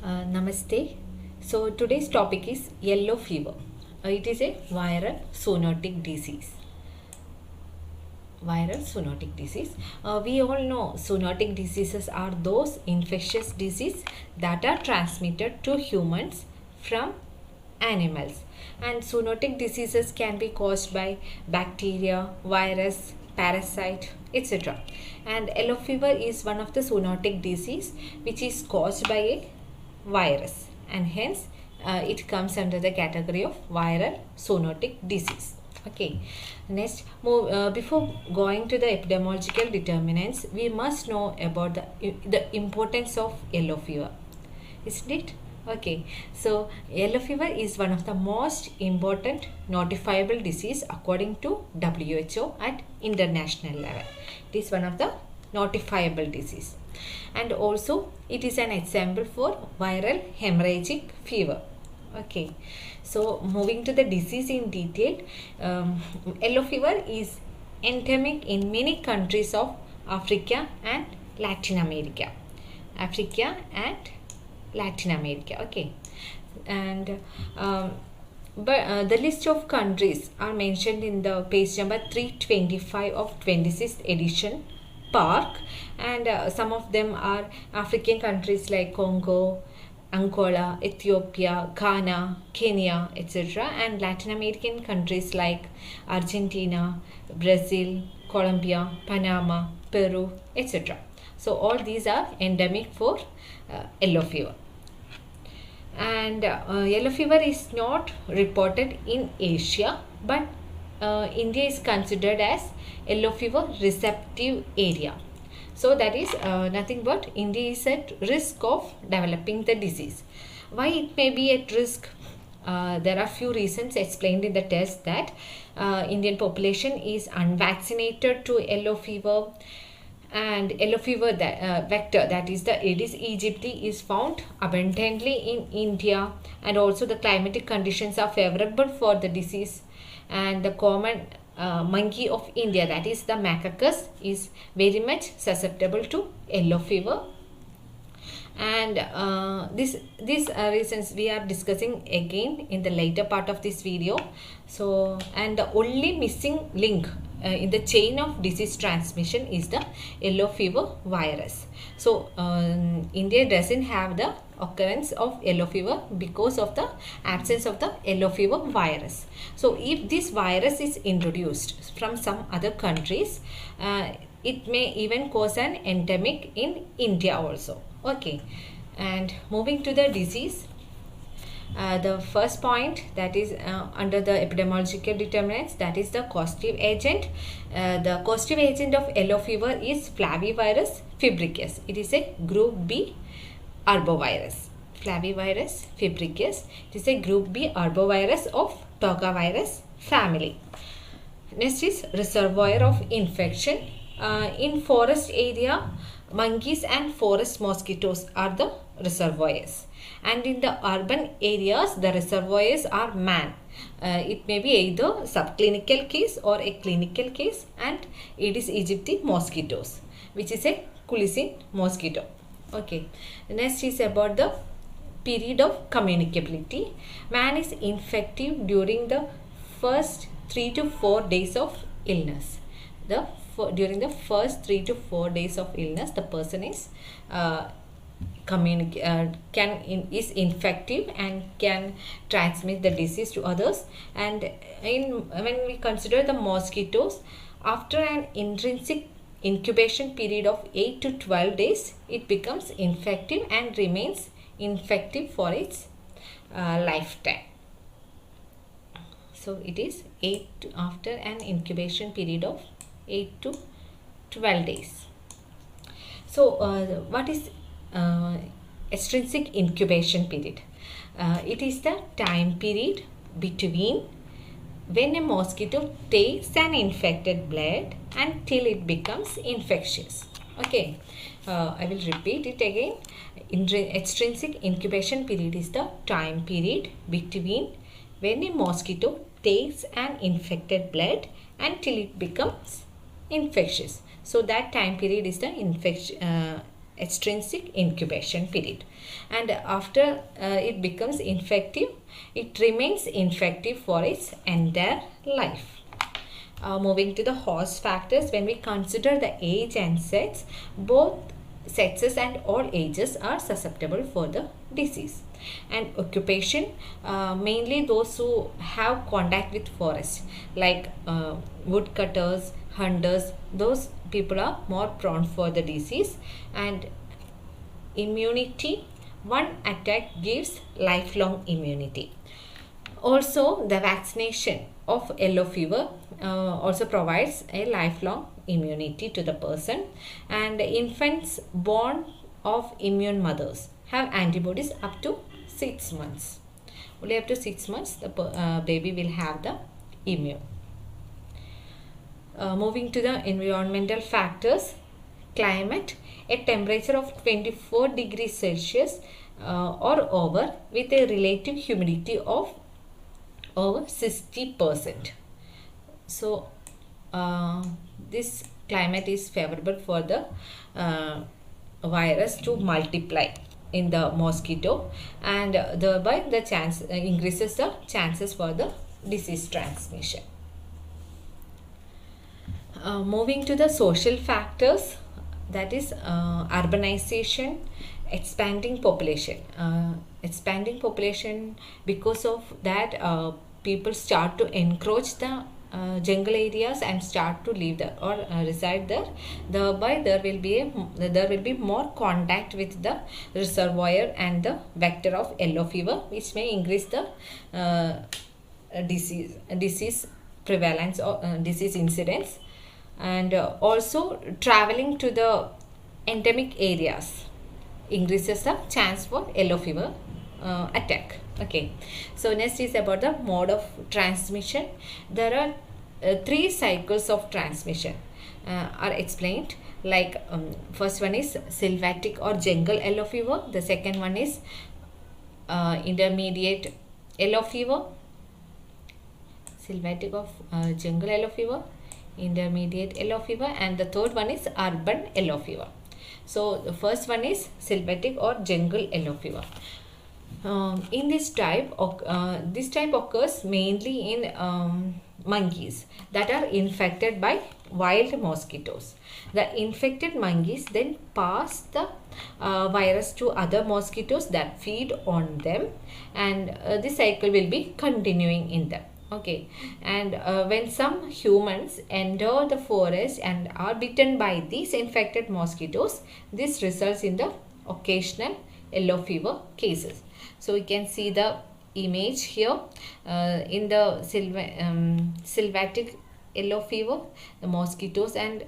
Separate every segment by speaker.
Speaker 1: Namaste. So today's topic is yellow fever. It is a viral zoonotic disease. Viral zoonotic disease. We all know zoonotic diseases are those infectious diseases that are transmitted to humans from animals. And zoonotic diseases can be caused by bacteria, virus, parasite, etc. And yellow fever is one of the zoonotic disease which is caused by a virus, and hence it comes under the category of viral zoonotic disease. Okay, next before going to the epidemiological determinants, we must know about the importance of yellow fever, isn't it? Okay, so yellow fever is one of the most important notifiable disease according to WHO at international level. It is one of the notifiable disease, and also it is an example for viral hemorrhagic fever. Okay, so moving to the disease in detail, yellow fever is endemic in many countries of Africa and Latin America. Africa and Latin America. Okay, and but the list of countries are mentioned in the page number 325 of 26th edition park, and some of them are African countries like Congo, Angola, Ethiopia, Ghana, Kenya, etc., and Latin American countries like Argentina, Brazil, Colombia, Panama, Peru, etc. So all these are endemic for yellow fever. And yellow fever is not reported in Asia, but India is considered as yellow fever receptive area. So that is nothing but India is at risk of developing the disease. Why it may be at risk? There are few reasons explained in the test that Indian population is unvaccinated to yellow fever, and yellow fever vector, that is the Aedes aegypti, is found abundantly in India, and also the climatic conditions are favorable for the disease, and the common monkey of India, that is the macacus, is very much susceptible to yellow fever. And these reasons we are discussing again in the later part of this video. So, and the only missing link in the chain of disease transmission is the yellow fever virus. So India doesn't have the occurrence of yellow fever because of the absence of the yellow fever virus. So if this virus is introduced from some other countries, it may even cause an endemic in India also. Okay, and moving to the disease, the first point, that is under the epidemiological determinants, that is the causative agent. The causative agent of yellow fever is Flavivirus fibricus. It is a group B arbovirus. Flavivirus fibricus. It is a group B arbovirus of Togavirus family. Next is reservoir of infection. In forest area, monkeys and forest mosquitoes are the reservoirs, and in the urban areas the reservoirs are man. It may be either subclinical case or a clinical case, and Aedes aegypti mosquitoes, which is a Culisine mosquito. Okay, next is about the period of communicability. Man is infective during the first 3 to 4 days of illness. During the first 3 to 4 days of illness, the person is is infective and can transmit the disease to others. And when we consider the mosquitoes, after an intrinsic incubation period of 8 to 12 days, it becomes infective and remains infective for its lifetime. So it is after an incubation period of 8 to 12 days. So what is extrinsic incubation period? It is the time period between when a mosquito takes an infected blood until it becomes infectious. Okay, I will repeat it again. Extrinsic incubation period is the time period between when a mosquito takes an infected blood until it becomes infectious. So that time period is the extrinsic incubation period, and after it becomes infective, it remains infective for its entire life. Moving to the host factors, when we consider the age and sex, both sexes and all ages are susceptible for the disease. And occupation, mainly those who have contact with forest, like woodcutters, hunters, those people are more prone for the disease. And immunity, one attack gives lifelong immunity. Also, the vaccination of yellow fever also provides a lifelong immunity to the person, and infants born of immune mothers have antibodies up to 6 months. Only up to 6 months the baby will have the immune. Moving to the environmental factors, climate, a temperature of 24 degrees Celsius or over with a relative humidity of over 60%. So this climate is favorable for the virus to multiply in the mosquito, and thereby the chance increases the chances for the disease transmission. Moving to the social factors, that is urbanization, expanding population. Expanding population, because of that people start to encroach the jungle areas and start to live there or reside there. Thereby there will be more contact with the reservoir and the vector of yellow fever, which may increase the disease prevalence or disease incidence. And also traveling to the endemic areas increases the chance for yellow fever attack. Okay, so next is about the mode of transmission. There are 3 cycles of transmission are explained, like first one is sylvatic or jungle yellow fever, the second one is intermediate yellow fever, sylvatic of jungle yellow fever, intermediate yellow fever, and the third one is urban yellow fever. So the first one is sylvatic or jungle yellow fever. In this type occurs mainly in monkeys that are infected by wild mosquitoes. The infected monkeys then pass the virus to other mosquitoes that feed on them, and this cycle will be continuing in them. Okay, and when some humans enter the forest and are bitten by these infected mosquitoes, this results in the occasional yellow fever cases. So we can see the image here in the sylvatic yellow fever, the mosquitoes and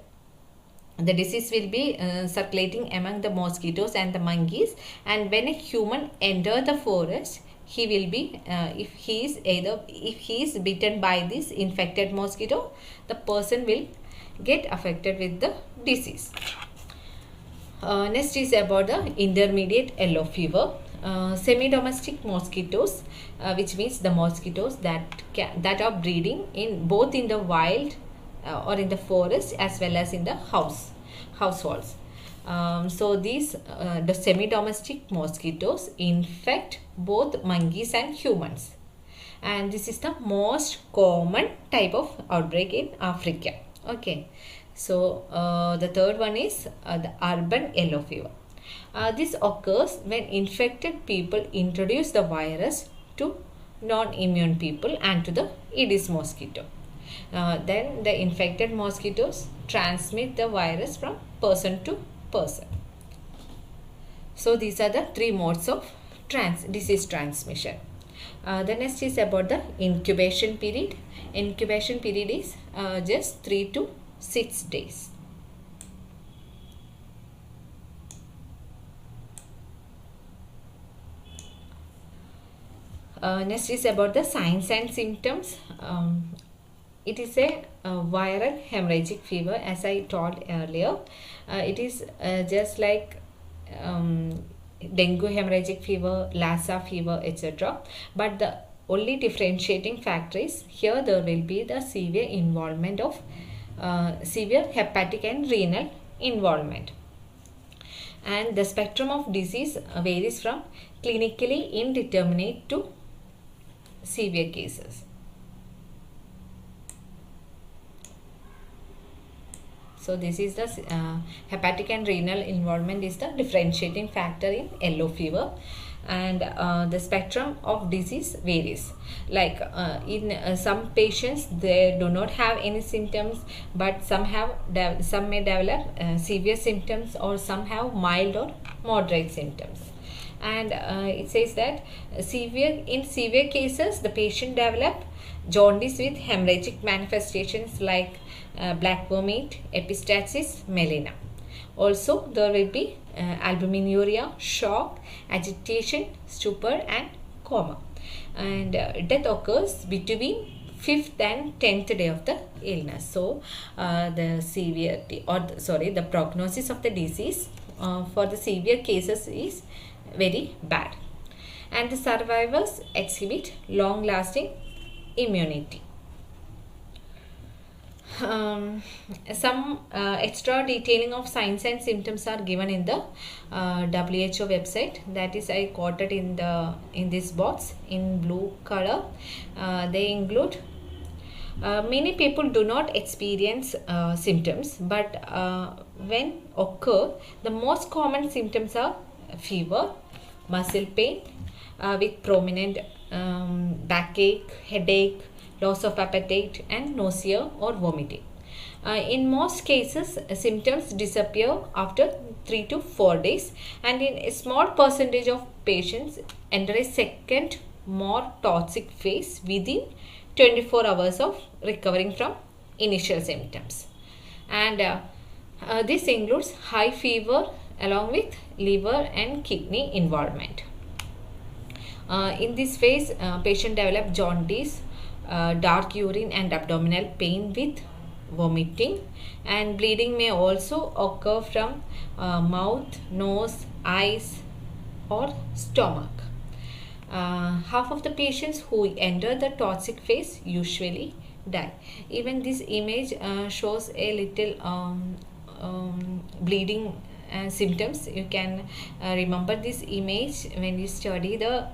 Speaker 1: the disease will be circulating among the mosquitoes and the monkeys, and when a human enters the forest, he will be if he is bitten by this infected mosquito, the person will get affected with the disease. Next is about the intermediate yellow fever. Semi-domestic mosquitoes, which means the mosquitoes that are breeding in both in the wild or in the forest as well as in the households. So these the semi-domestic mosquitoes infect both monkeys and humans, and this is the most common type of outbreak in Africa. Okay, so the third one is the urban yellow fever. This occurs when infected people introduce the virus to non-immune people and to the Aedes mosquito. Then the infected mosquitoes transmit the virus from person to person. So these are the 3 modes of disease transmission. The next is about the incubation period. Incubation period is just 3 to 6 days. Next is about the signs and symptoms. It is a viral hemorrhagic fever, as I told earlier. It is just like dengue hemorrhagic fever, Lassa fever, etc. But the only differentiating factor is here there will be the severe involvement of severe hepatic and renal involvement. and the spectrum of disease varies from clinically indeterminate to severe cases. So this is the hepatic and renal involvement is the differentiating factor in yellow fever, and the spectrum of disease varies. Like in some patients, they do not have any symptoms, but some may develop severe symptoms, or some have mild or moderate symptoms. And it says that in severe cases, the patient develop jaundice with hemorrhagic manifestations like black vomit, epistaxis, melena. Also, there will be albuminuria, shock, agitation, stupor, and coma. And death occurs between 5th and 10th day of the illness. So, the severity the prognosis of the disease for the severe cases is very bad. And the survivors exhibit long-lasting immunity. Some extra detailing of signs and symptoms are given in the WHO website. That is, I quoted in this box in blue color. They include many people do not experience symptoms, but when occur, the most common symptoms are fever, muscle pain with prominent backache, headache, loss of appetite, and nausea or vomiting. In most cases, symptoms disappear after 3 to 4 days, and in a small percentage of patients enter a second, more toxic phase within 24 hours of recovering from initial symptoms. And this includes high fever along with liver and kidney involvement. In this phase, patient develop jaundice, dark urine and abdominal pain with vomiting, and bleeding may also occur from mouth, nose, eyes or stomach. Half of the patients who enter the toxic phase usually die. Even this image shows a little bleeding symptoms. You can remember this image when you study the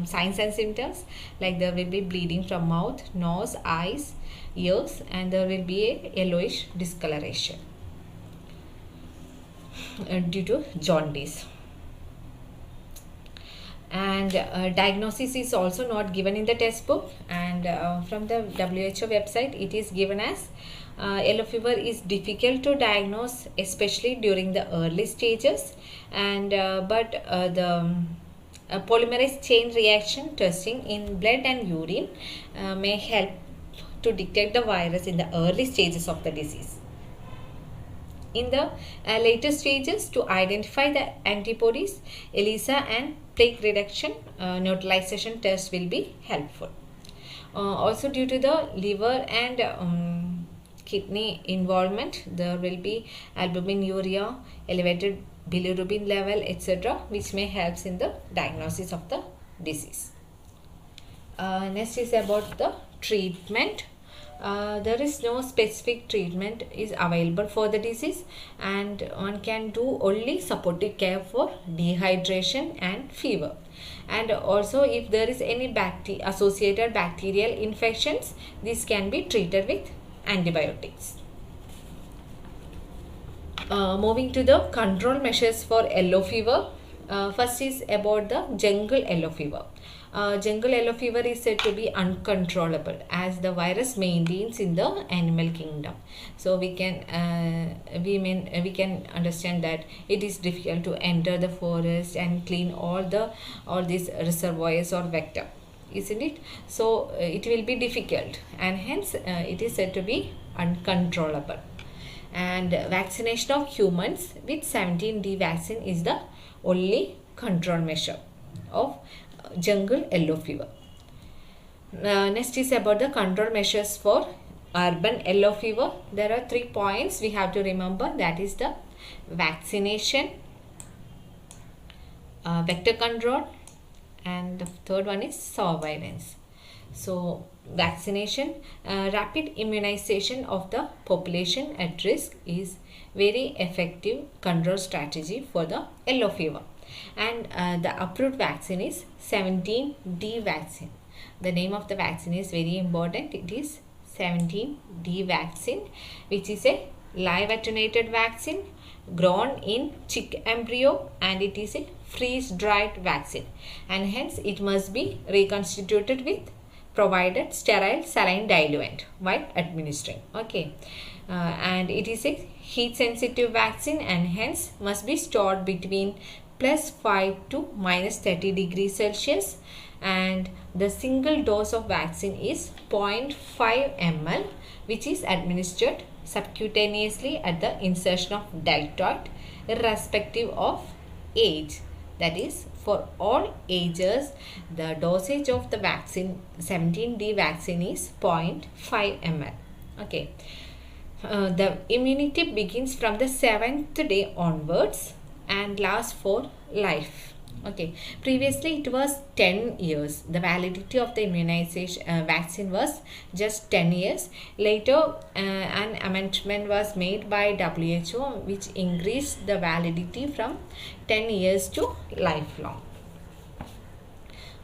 Speaker 1: signs and symptoms, like there will be bleeding from mouth, nose, eyes, ears, and there will be a yellowish discoloration due to jaundice. And diagnosis is also not given in the textbook, and from the WHO website it is given as yellow fever is difficult to diagnose, especially during the early stages, and but the polymerase chain reaction testing in blood and urine may help to detect the virus in the early stages of the disease. In the later stages, to identify the antibodies, ELISA and plaque reduction neutralization test will be helpful. Also, due to the liver and kidney involvement, there will be albuminuria, elevated bilirubin level, etc., which may help in the diagnosis of the disease. Next is about the treatment. There is no specific treatment is available for the disease, and one can do only supportive care for dehydration and fever. And also, if there is any associated bacterial infections, this can be treated with antibiotics. Moving to the control measures for yellow fever. First is about the jungle yellow fever. Jungle yellow fever is said to be uncontrollable as the virus maintains in the animal kingdom. So we can understand that it is difficult to enter the forest and clean all these reservoirs or vector, isn't it? So it will be difficult, and hence it is said to be uncontrollable. And vaccination of humans with 17D vaccine is the only control measure of jungle yellow fever. Next is about the control measures for urban yellow fever. There are 3 points we have to remember. That is the vaccination, vector control, and the third one is surveillance. So vaccination, rapid immunization of the population at risk is very effective control strategy for the yellow fever. And the approved vaccine is 17D vaccine. The name of the vaccine is very important. It is 17D vaccine, which is a live attenuated vaccine grown in chick embryo, and it is a freeze dried vaccine, and hence it must be reconstituted with provided sterile saline diluent while administering. Okay, and it is a heat sensitive vaccine and hence must be stored between +5 to -30 degrees Celsius, and the single dose of vaccine is 0.5 ml, which is administered subcutaneously at the insertion of deltoid irrespective of age. That is, for all ages, the dosage of the vaccine 17D vaccine is 0.5 ml. Okay, the immunity begins from the 7th day onwards and lasts for life. Okay, previously it was 10 years. The validity of the immunization vaccine was just 10 years. Later, an amendment was made by WHO which increased the validity from 10 years to lifelong.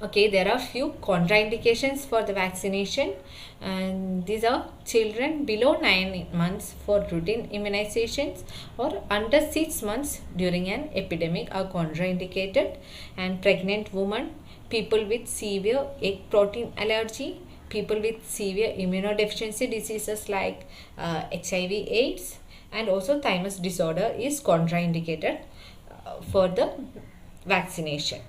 Speaker 1: Okay, there are few contraindications for the vaccination, and these are children below 9 months for routine immunizations or under 6 months during an epidemic are contraindicated, and pregnant women, people with severe egg protein allergy, people with severe immunodeficiency diseases like HIV AIDS, and also thymus disorder is contraindicated for the vaccination.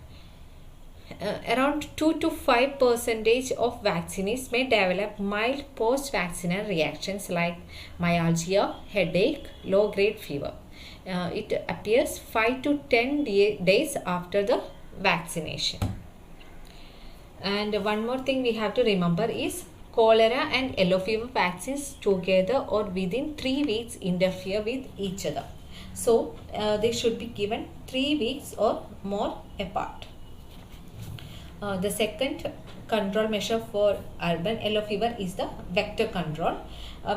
Speaker 1: Around 2 to 5% of vaccinees may develop mild post-vaccinal reactions like myalgia, headache, low-grade fever. It appears 5 to 10 days after the vaccination. And one more thing we have to remember is cholera and yellow fever vaccines together or within 3 weeks interfere with each other. So they should be given 3 weeks or more apart. The second control measure for urban yellow fever is the vector control.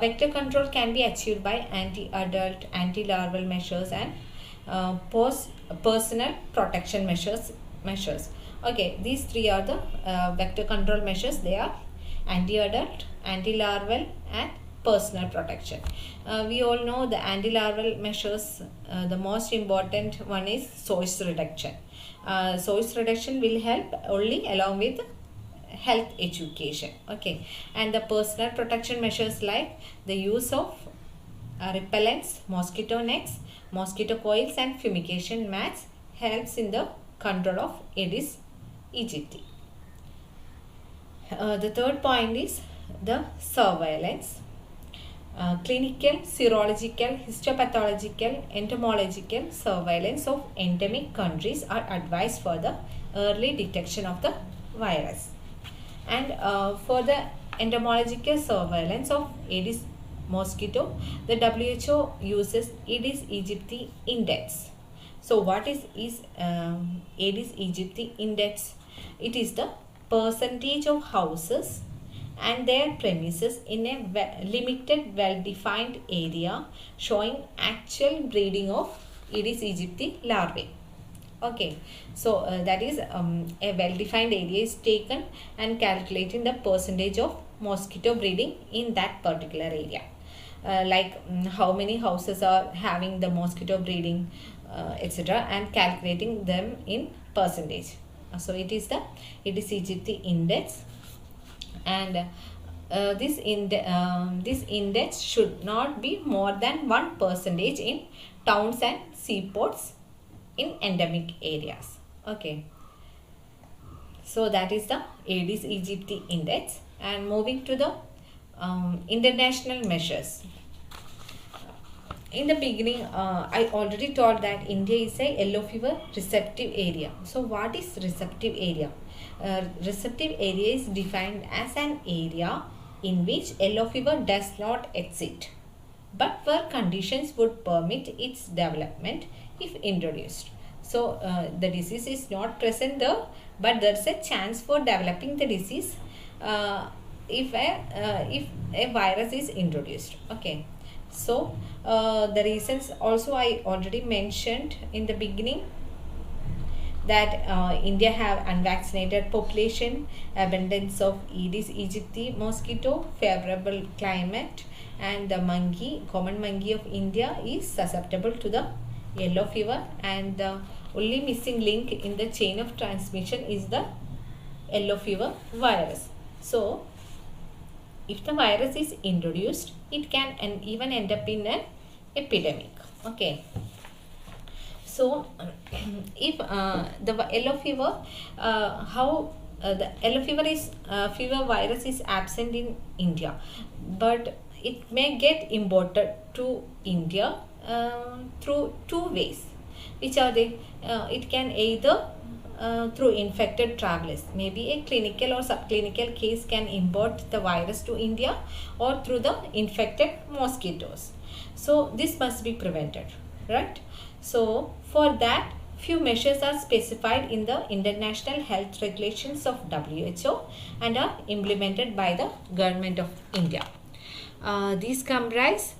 Speaker 1: Vector control can be achieved by anti-adult, anti-larval measures and personal protection measures. Okay, these three are the vector control measures. They are anti-adult, anti-larval and personal protection. We all know the anti-larval measures. The most important one is source reduction. Source reduction will help only along with health education. Okay, and the personal protection measures like the use of repellents, mosquito nets, mosquito coils and fumigation mats helps in the control of Aedes aegypti. The third point is the surveillance. Clinical, serological, histopathological, entomological surveillance of endemic countries are advised for the early detection of the virus. And for the entomological surveillance of Aedes mosquito, the WHO uses Aedes aegypti index. So what is Aedes aegypti index? It is the percentage of houses and their premises in a limited well-defined area showing actual breeding of Aedes aegypti larvae. Okay, so that is a well-defined area is taken and calculating the percentage of mosquito breeding in that particular area. How many houses are having the mosquito breeding, etc., and calculating them in percentage. So it is the Aedes aegypti index. And this index should not be more than 1% in towns and seaports in endemic areas. Okay, so that is the Aedes aegypti index. And moving to the international measures. In the beginning, I already told that India is a yellow fever receptive area. So what is receptive area? Receptive area is defined as an area in which yellow fever does not exist, but where conditions would permit its development if introduced. So the disease is not present there, but there is a chance for developing the disease if a virus is introduced. Okay, so the reasons also I already mentioned in the beginning, that India have unvaccinated population, abundance of Aedes aegypti mosquito, favorable climate, and the common monkey of India is susceptible to the yellow fever, and the only missing link in the chain of transmission is the yellow fever virus. So if the virus is introduced, it can even end up in an epidemic. Okay. So if the yellow fever, the yellow fever is fever virus is absent in India, but it may get imported to India through two ways. Which are they? It can either through infected travelers, maybe a clinical or subclinical case can import the virus to India, or through the infected mosquitoes. So this must be prevented, right? So for that, few measures are specified in the International Health Regulations of WHO and are implemented by the Government of India. These comprise,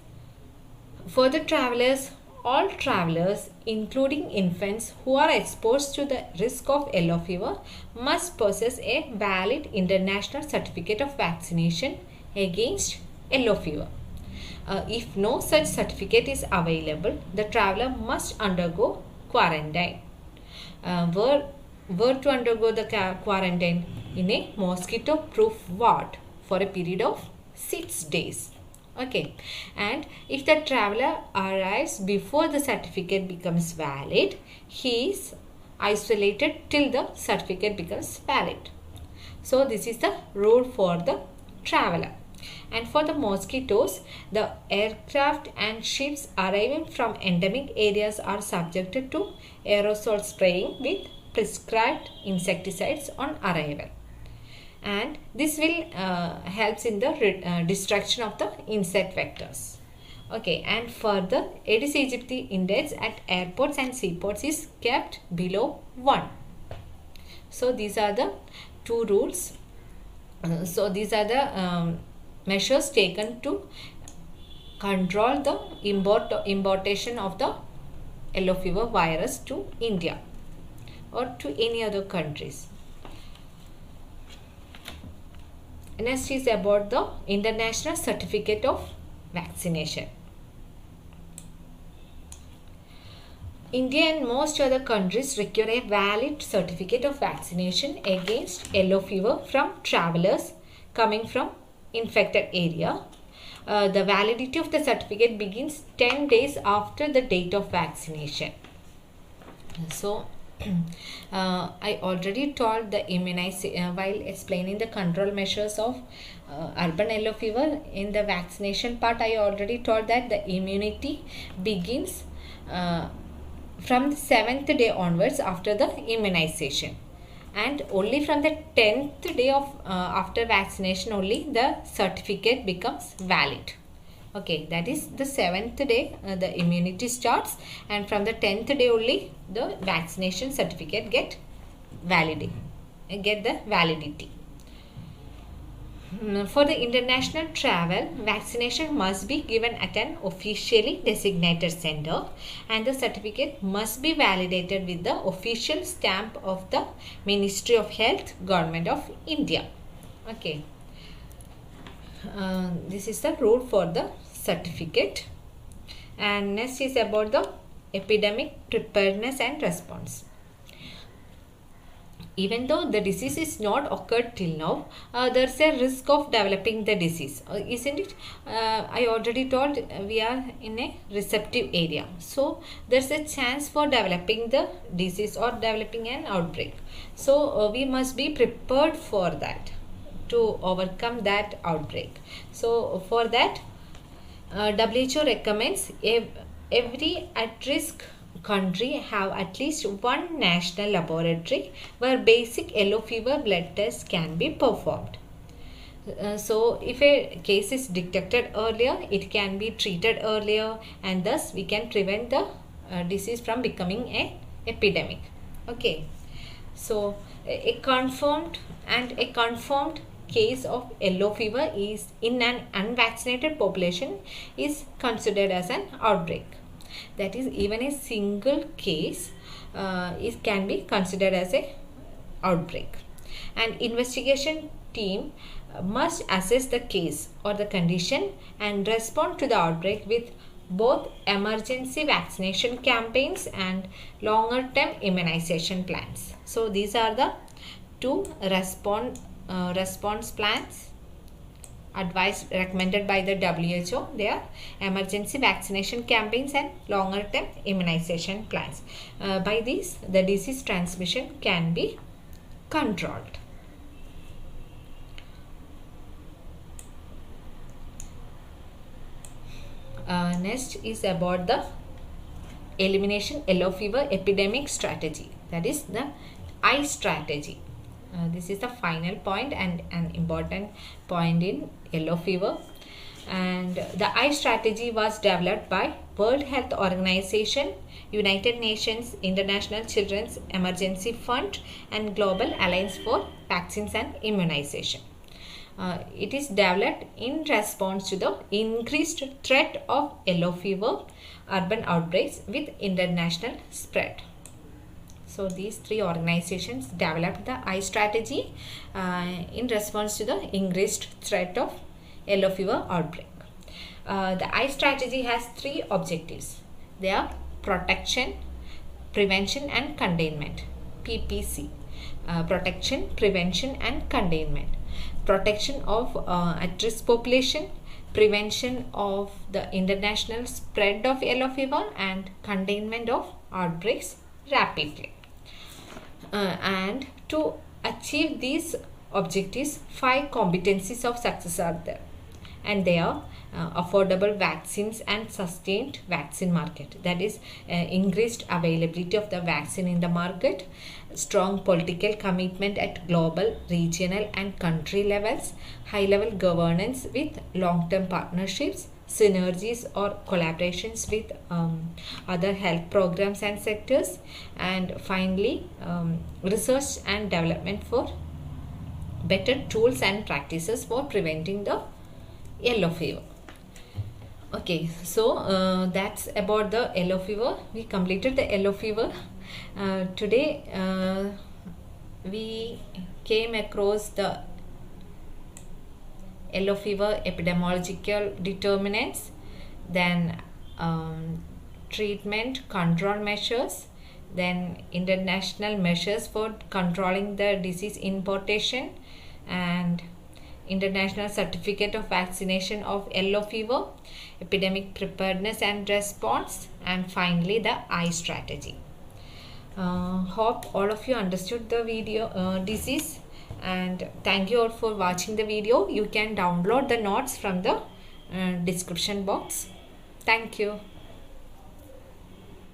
Speaker 1: for the travelers, all travelers, including infants who are exposed to the risk of yellow fever, must possess a valid international certificate of vaccination against yellow fever. If no such certificate is available, the traveler must undergo quarantine. Where to undergo the quarantine? In a mosquito-proof ward for a period of 6 days. Okay, and if the traveler arrives before the certificate becomes valid, he is isolated till the certificate becomes valid. So this is the rule for the traveler. And for the mosquitoes, the aircraft and ships arriving from endemic areas are subjected to aerosol spraying with prescribed insecticides on arrival. And this will helps in the destruction of the insect vectors. Okay, and further, Aedes aegypti index at airports and seaports is kept below 1. So these are the two rules. So these are the measures taken to control the importation of the yellow fever virus to India or to any other countries. Next is about the International Certificate of Vaccination. India and most other countries require a valid certificate of vaccination against yellow fever from travelers coming from infected area. The validity of the certificate begins 10 days after the date of vaccination. So I already told the while explaining the control measures of urban yellow fever. In the vaccination part, I already told that the immunity begins from the 7th day onwards after the immunization, and only from the 10th day of after vaccination only the certificate becomes valid. Okay, that is the 7th day the immunity starts, and from the 10th day only the vaccination certificate get the validity. For the international travel, vaccination must be given at an officially designated center, and the certificate must be validated with the official stamp of the Ministry of Health, Government of India. Okay. This is the rule for the certificate. And next is about the epidemic preparedness and response. Even though the disease is not occurred till now, there is a risk of developing the disease, isn't it? I already told we are in a receptive area, so there is a chance for developing the disease or developing an outbreak. So we must be prepared for that, to overcome that outbreak. So for that, WHO recommends every at-risk country have at least one national laboratory where basic yellow fever blood tests can be performed. So if a case is detected earlier, it can be treated earlier, and thus we can prevent the disease from becoming an epidemic. Okay, so a confirmed case of yellow fever is in an unvaccinated population is considered as an outbreak. That is, even a single case can be considered as a outbreak. An investigation team must assess the case or the condition and respond to the outbreak with both emergency vaccination campaigns and longer term immunization plans. So these are the two response plans advised, recommended by the WHO. They are emergency vaccination campaigns and longer term immunization plans. By these, the disease transmission can be controlled. Next is about the elimination yellow fever epidemic strategy, that is the I strategy. This is the final point and an important point in yellow fever, and the I strategy was developed by World Health Organization, United Nations, International Children's Emergency Fund and Global Alliance for Vaccines and Immunization. It is developed in response to the increased threat of yellow fever urban outbreaks with international spread. So these three organizations developed the I strategy in response to the increased threat of yellow fever outbreak. The I strategy has three objectives. They are protection, prevention and containment, PPC. Protection, prevention and containment. Protection of at-risk population, prevention of the international spread of yellow fever and containment of outbreaks rapidly. And to achieve these objectives, 5 competencies of success are there, and they are affordable vaccines and sustained vaccine market, that is increased availability of the vaccine in the market, strong political commitment at global, regional and country levels, high level governance with long term partnerships, synergies or collaborations with other health programs and sectors, and finally research and development for better tools and practices for preventing the yellow fever. Okay, so that's about the yellow fever. We completed the yellow fever. Today we came across the yellow fever epidemiological determinants, then treatment control measures, then international measures for controlling the disease importation, and International Certificate of Vaccination of Yellow Fever, Epidemic Preparedness and Response, and finally the I strategy. Hope all of you understood the video disease, and thank you all for watching the video. You can download the notes from the description box. Thank you.